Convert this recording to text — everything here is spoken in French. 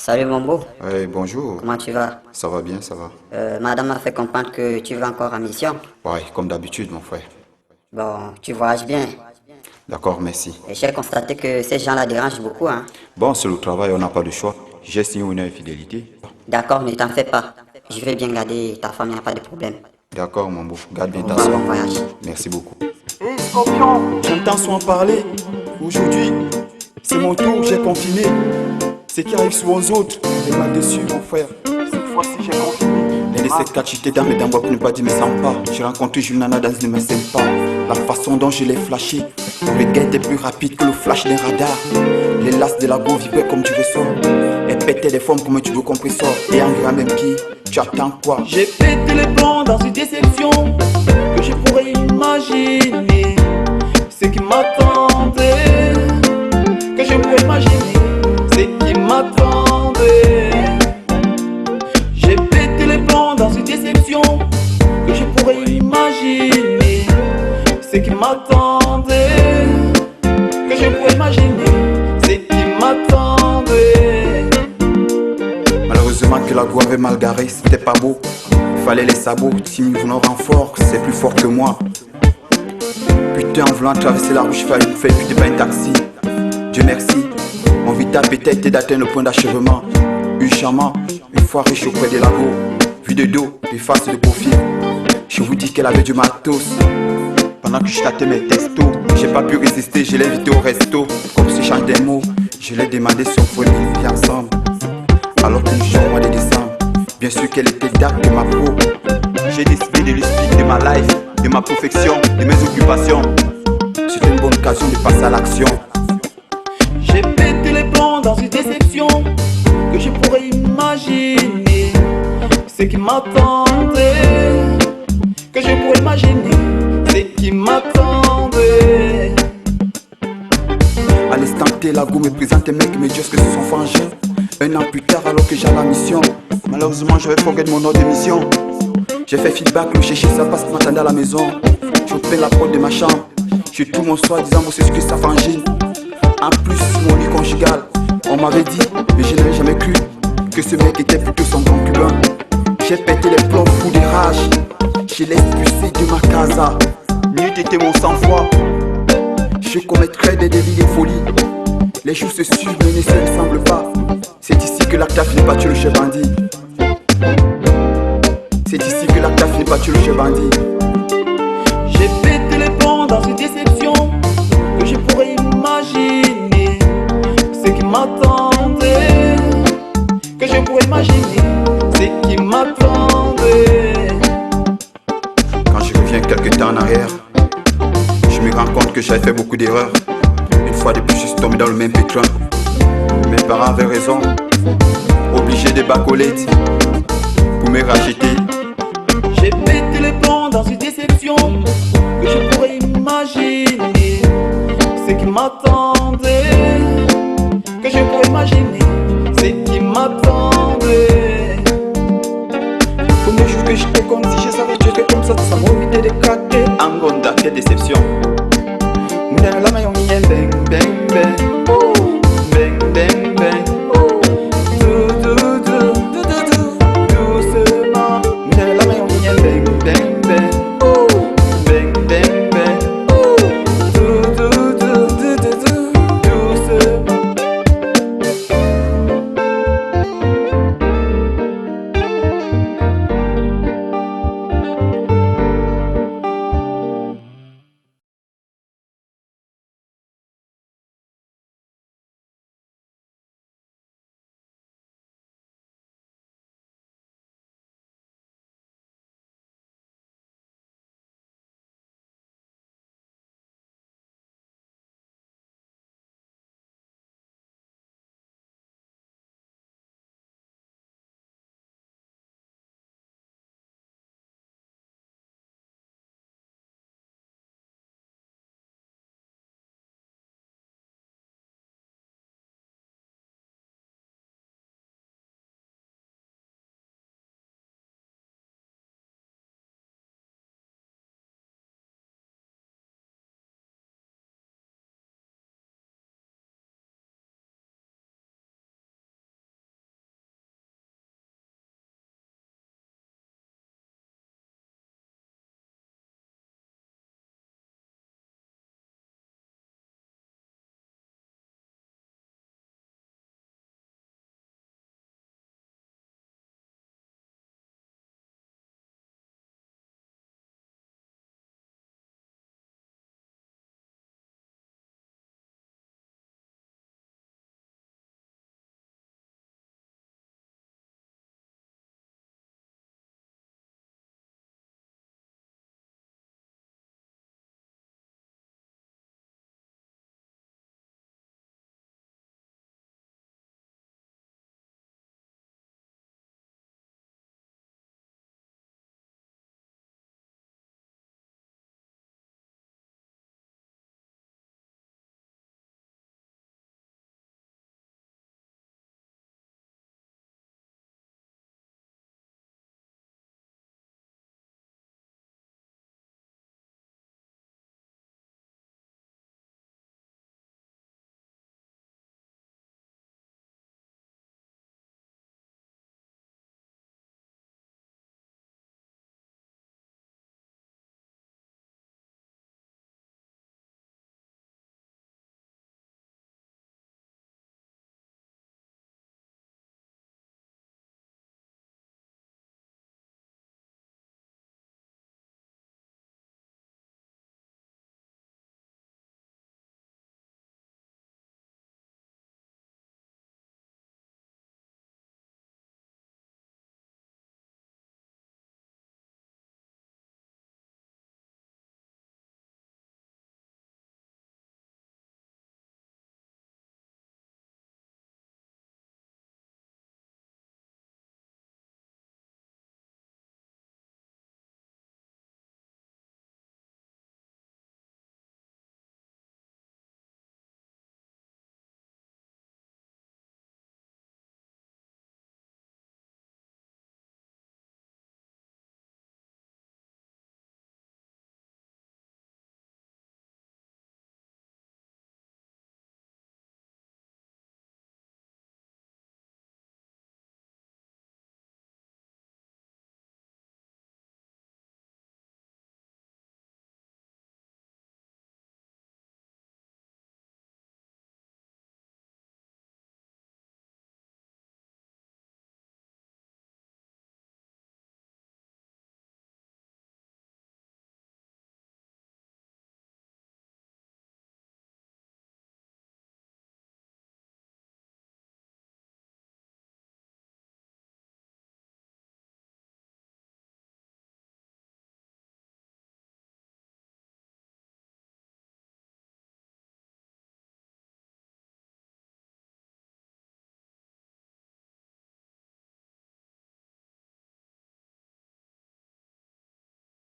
Salut mon beau, Ouais, bonjour, comment tu vas? ça va bien, ça va. Madame m'a fait comprendre que tu vas encore en mission. Ouais, comme d'habitude, mon frère. Bon, tu voyages bien. D'accord, merci. Et j'ai constaté que ces gens-là dérangent beaucoup, hein. Bon, c'est le travail, on n'a pas de choix. J'ai signé une infidélité. D'accord, ne t'en fais pas. Je vais bien garder ta femme, il n'y a pas de problème. D'accord, mon beau, garde bien Au ta revoir, soeur. bon voyage. Merci beaucoup. Hey Scorpion, j'entends souvent parler. Aujourd'hui, c'est mon tour, j'ai confiné. Ce qui arrive souvent aux autres, est mal déçu, mon frère. Cette fois-ci, j'ai confiné. Les laissés quatre, j'étais dans mes dents pour ne pas dire mais sans pas. J'ai rencontré Juliana dans une sème pas. La façon dont je l'ai flashé, le gars était plus rapide que le flash d'un radar. Les laces de la go vibraient comme du ressort. Elle pétait les formes comme un tube compresseur. Et en grand même pied, tu attends quoi? J'ai pété les plombs dans une déception que je pourrais imaginer. Ce qui m'attendait, que je pourrais imaginer. Ce qui m'attendait. J'ai pété les plombs dans une déception que je pourrais imaginer. Ce qui m'attendait, que je pourrais imaginer. Ce qui m'attendait. Malheureusement que la go avait mal garé, c'était pas beau. Il fallait les sabots, Timmy venant renfort, c'est plus fort que moi. Putain, en voulant traverser la rue, je fallait faire putain pas un taxi. Dieu merci, mon vita peut-être était d'atteindre le point d'achèvement. Eu charmant, une fois riche auprès des lagos. Vue de dos, de face, de profil. Je vous dis qu'elle avait du matos. Pendant que je tâtais mes textos, j'ai pas pu résister, je l'ai invité au resto. Comme si je change des mots, je l'ai demandé si on pouvait vivre ensemble. Alors que nous sommes au mois de décembre, bien sûr qu'elle était dark de ma peau. J'ai décidé de lui expliquer de ma life, de ma perfection, de mes occupations. C'était une bonne occasion de passer à l'action. J'ai pété les plombs dans une déception que je pourrais imaginer. Ce qui m'attendait, que je pourrais imaginer. Ce qui m'attendait. À l'instant T, la go me présente un mec me dit que c'est son frangin. Un an plus tard, alors que j'ai la mission, malheureusement je vais forget mon ordre de mission. J'ai fait feedback, le chercher ça parce qu'il m'attendait à la maison. Je peins la porte de ma chambre, je tout mon soir disant c'est ce que ça frangine. En plus, mon lit conjugal, on m'avait dit, mais je n'avais jamais cru que ce mec était plutôt son concubin. J'ai pété les plombs fou de rage, je l'ai expulsé de ma casa. Nuit était mon sang-froid, je commettrais des délits de folie. Les jours se suivent mais ne se ressemblent pas. C'est ici que l'acte a fini par tuer le chef bandit. C'est ici que l'acte a fini par tuer le chef bandit. J'ai pété les plombs dans une déception que je pourrais imaginer. Ce qui m'attendait, que je pourrais imaginer. Ce qui m'attendait. Quand je reviens quelques temps en arrière, je me rends compte que j'avais fait beaucoup d'erreurs. Une fois de plus, je suis tombé dans le même pétrin. Mes parents avaient raison, obligé de bacoler pour me racheter. J'ai pété les plombs dans une déception que je pourrais imaginer. Ce qui m'attendait, que je pourrais imaginer. Ce qui m'attendait. Le premier jour que j'étais comme si je savais que comme ça, ça m'envie de craquer. En gonda, quelle déception. Mounen la maillon